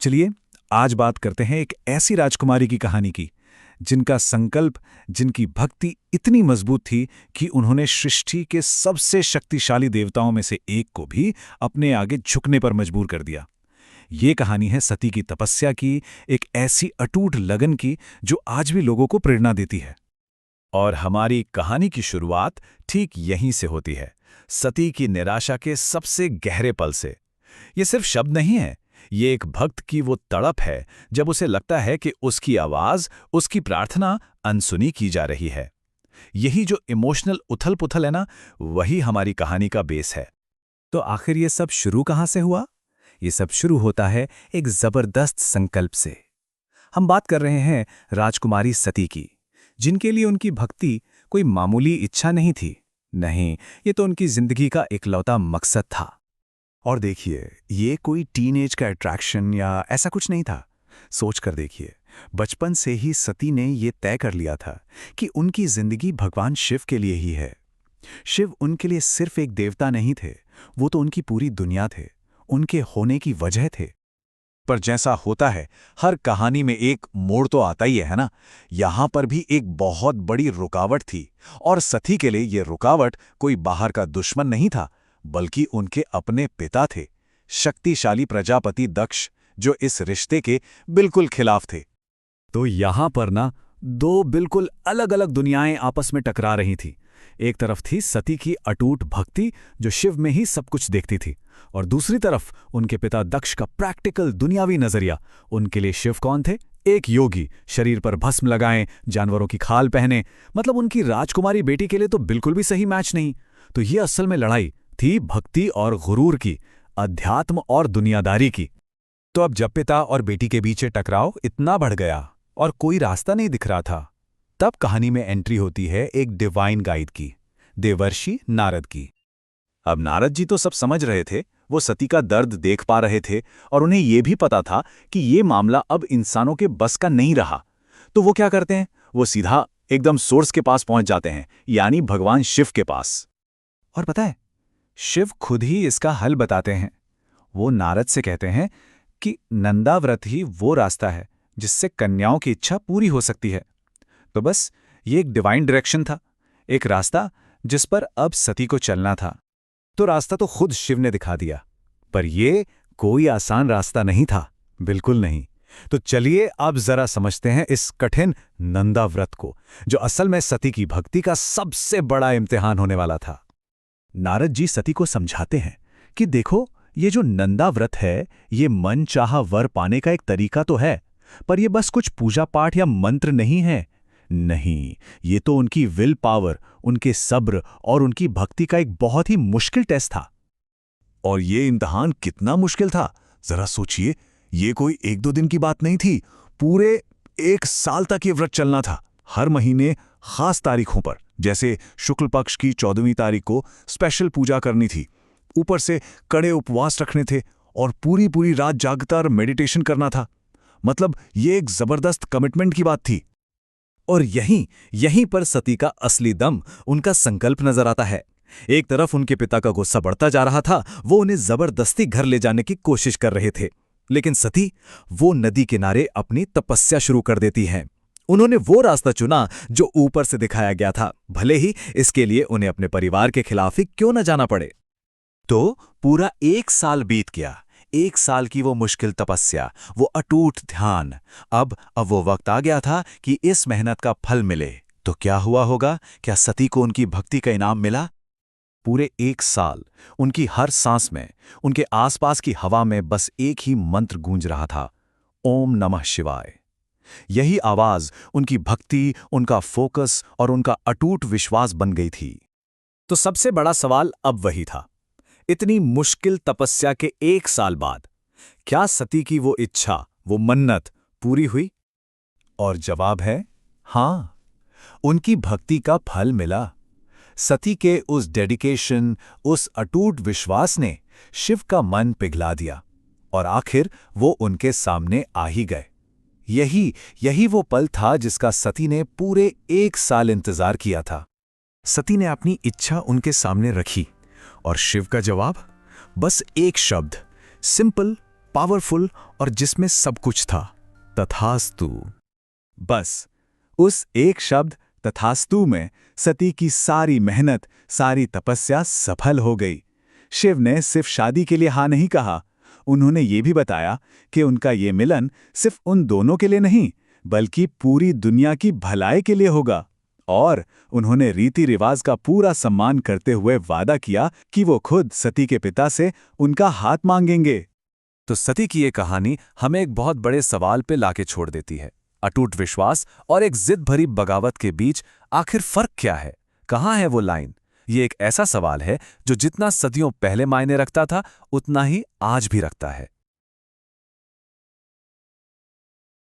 चलिए आज बात करते हैं एक ऐसी राजकुमारी की कहानी की जिनका संकल्प, जिनकी भक्ति इतनी मजबूत थी कि उन्होंने सृष्टि के सबसे शक्तिशाली देवताओं में से एक को भी अपने आगे झुकने पर मजबूर कर दिया। ये कहानी है सती की तपस्या की, एक ऐसी अटूट लगन की जो आज भी लोगों को प्रेरणा देती है। और हमारी कहानी की शुरुआत ठीक यहीं से होती है, सती की निराशा के सबसे गहरे पल से। ये सिर्फ शब्द नहीं है, ये एक भक्त की वो तड़प है जब उसे लगता है कि उसकी आवाज, उसकी प्रार्थना अनसुनी की जा रही है। यही जो इमोशनल उथल-पुथल है ना, वही हमारी कहानी का बेस है। तो आखिर ये सब शुरू कहाँ से हुआ? ये सब शुरू होता है एक जबरदस्त संकल्प से। हम बात कर रहे हैं राजकुमारी सती की, जिनके लिए उनकी भक्ति कोई मामूली इच्छा नहीं थी। नहीं, ये तो उनकी जिंदगी का इकलौता मकसद था। और देखिए, ये कोई टीनेज का अट्रैक्शन या ऐसा कुछ नहीं था। सोच कर देखिए, बचपन से ही सती ने ये तय कर लिया था कि उनकी जिंदगी भगवान शिव के लिए ही है। शिव उनके लिए सिर्फ एक देवता नहीं थे, वो तो उनकी पूरी दुनिया थे, उनके होने की वजह थे। पर जैसा होता है, हर कहानी में एक मोड़ तो आता ही है ना। यहां पर भी एक बहुत बड़ी रुकावट थी, और सती के लिए ये रुकावट कोई बाहर का दुश्मन नहीं था, बल्कि उनके अपने पिता थे, शक्तिशाली प्रजापति दक्ष, जो इस रिश्ते के बिल्कुल खिलाफ थे। तो यहां पर ना दो बिल्कुल अलग अलग दुनियाएं आपस में टकरा रही थी। एक तरफ थी सती की अटूट भक्ति, जो शिव में ही सब कुछ देखती थी, और दूसरी तरफ उनके पिता दक्ष का प्रैक्टिकल दुनियावी नजरिया। उनके लिए शिव कौन थे? एक योगी, शरीर पर भस्म लगाएं, जानवरों की खाल पहने। मतलब उनकी राजकुमारी बेटी के लिए तो बिल्कुल भी सही मैच नहीं। तो ये असल में लड़ाई थी भक्ति और गुरूर की, अध्यात्म और दुनियादारी की। तो अब जब पिता और बेटी के बीच टकराव इतना बढ़ गया और कोई रास्ता नहीं दिख रहा था, तब कहानी में एंट्री होती है एक डिवाइन गाइड की, देवर्षि नारद की। अब नारद जी तो सब समझ रहे थे, वो सती का दर्द देख पा रहे थे, और उन्हें यह भी पता था कि ये मामला अब इंसानों के बस का नहीं रहा। तो वो क्या करते हैं? वो सीधा एकदम सोर्स के पास पहुंच जाते हैं, यानी भगवान शिव के पास। और पता है, शिव खुद ही इसका हल बताते हैं। वो नारद से कहते हैं कि नंदाव्रत ही वो रास्ता है जिससे कन्याओं की इच्छा पूरी हो सकती है। तो बस ये एक डिवाइन डायरेक्शन था, एक रास्ता जिस पर अब सती को चलना था। तो रास्ता तो खुद शिव ने दिखा दिया, पर ये कोई आसान रास्ता नहीं था, बिल्कुल नहीं। तो चलिए अब जरा समझते हैं इस कठिन नंदाव्रत को, जो असल में सती की भक्ति का सबसे बड़ा इम्तिहान होने वाला था। नारद जी सती को समझाते हैं कि देखो, ये जो नंदाव्रत है, ये मन चाहा वर पाने का एक तरीका तो है, पर ये बस कुछ पूजा पाठ या मंत्र नहीं है। नहीं, ये तो उनकी विल पावर, उनके सब्र और उनकी भक्ति का एक बहुत ही मुश्किल टेस्ट था। और ये इम्तिहान कितना मुश्किल था, जरा सोचिए। ये कोई एक दो दिन की बात नहीं थी, पूरे 1 साल तक ये व्रत चलना था। हर महीने खास तारीखों पर, जैसे शुक्ल पक्ष की 14वीं तारीख को स्पेशल पूजा करनी थी। ऊपर से कड़े उपवास रखने थे और पूरी पूरी रात जागकर मेडिटेशन करना था। मतलब ये एक जबरदस्त कमिटमेंट की बात थी। और यहीं पर सती का असली दम, उनका संकल्प नजर आता है। एक तरफ उनके पिता का गुस्सा बढ़ता जा रहा था, वो उन्हें जबरदस्ती घर ले जाने की कोशिश कर रहे थे। लेकिन सती, वो नदी किनारे अपनी तपस्या शुरू कर देती हैं। उन्होंने वो रास्ता चुना जो ऊपर से दिखाया गया था, भले ही इसके लिए उन्हें अपने परिवार के खिलाफ ही क्यों न जाना पड़े। तो पूरा 1 साल बीत गया। 1 साल की वो मुश्किल तपस्या, वो अटूट ध्यान। अब वो वक्त आ गया था कि इस मेहनत का फल मिले। तो क्या हुआ होगा? क्या सती को उनकी भक्ति का इनाम मिला? पूरे 1 साल उनकी हर सांस में, उनके आसपास की हवा में बस एक ही मंत्र गूंज रहा था, ओम नमः शिवाय। यही आवाज उनकी भक्ति, उनका फोकस और उनका अटूट विश्वास बन गई थी। तो सबसे बड़ा सवाल अब वही था, इतनी मुश्किल तपस्या के 1 साल बाद क्या सती की वो इच्छा, वो मन्नत पूरी हुई? और जवाब है हां, उनकी भक्ति का फल मिला। सती के उस डेडिकेशन, उस अटूट विश्वास ने शिव का मन पिघला दिया, और आखिर वो उनके सामने आ ही गए। यही वो पल था जिसका सती ने पूरे 1 साल इंतजार किया था। सती ने अपनी इच्छा उनके सामने रखी, और शिव का जवाब? बस एक शब्द, सिंपल पावरफुल और जिसमें सब कुछ था, तथास्तु। बस उस एक शब्द तथास्तु में सती की सारी मेहनत, सारी तपस्या सफल हो गई। शिव ने सिर्फ शादी के लिए हाँ नहीं कहा, उन्होंने ये भी बताया कि उनका ये मिलन सिर्फ उन दोनों के लिए नहीं, बल्कि पूरी दुनिया की भलाई के लिए होगा। और उन्होंने रीति रिवाज का पूरा सम्मान करते हुए वादा किया कि वो खुद सती के पिता से उनका हाथ मांगेंगे। तो सती की ये कहानी हमें एक बहुत बड़े सवाल पे लाके छोड़ देती है। अटूट विश्वास और एक जिद भरी बगावत के बीच आखिर फर्क क्या है? कहाँ है वो लाइन? ये एक ऐसा सवाल है जो जितना सदियों पहले मायने रखता था, उतना ही आज भी रखता है।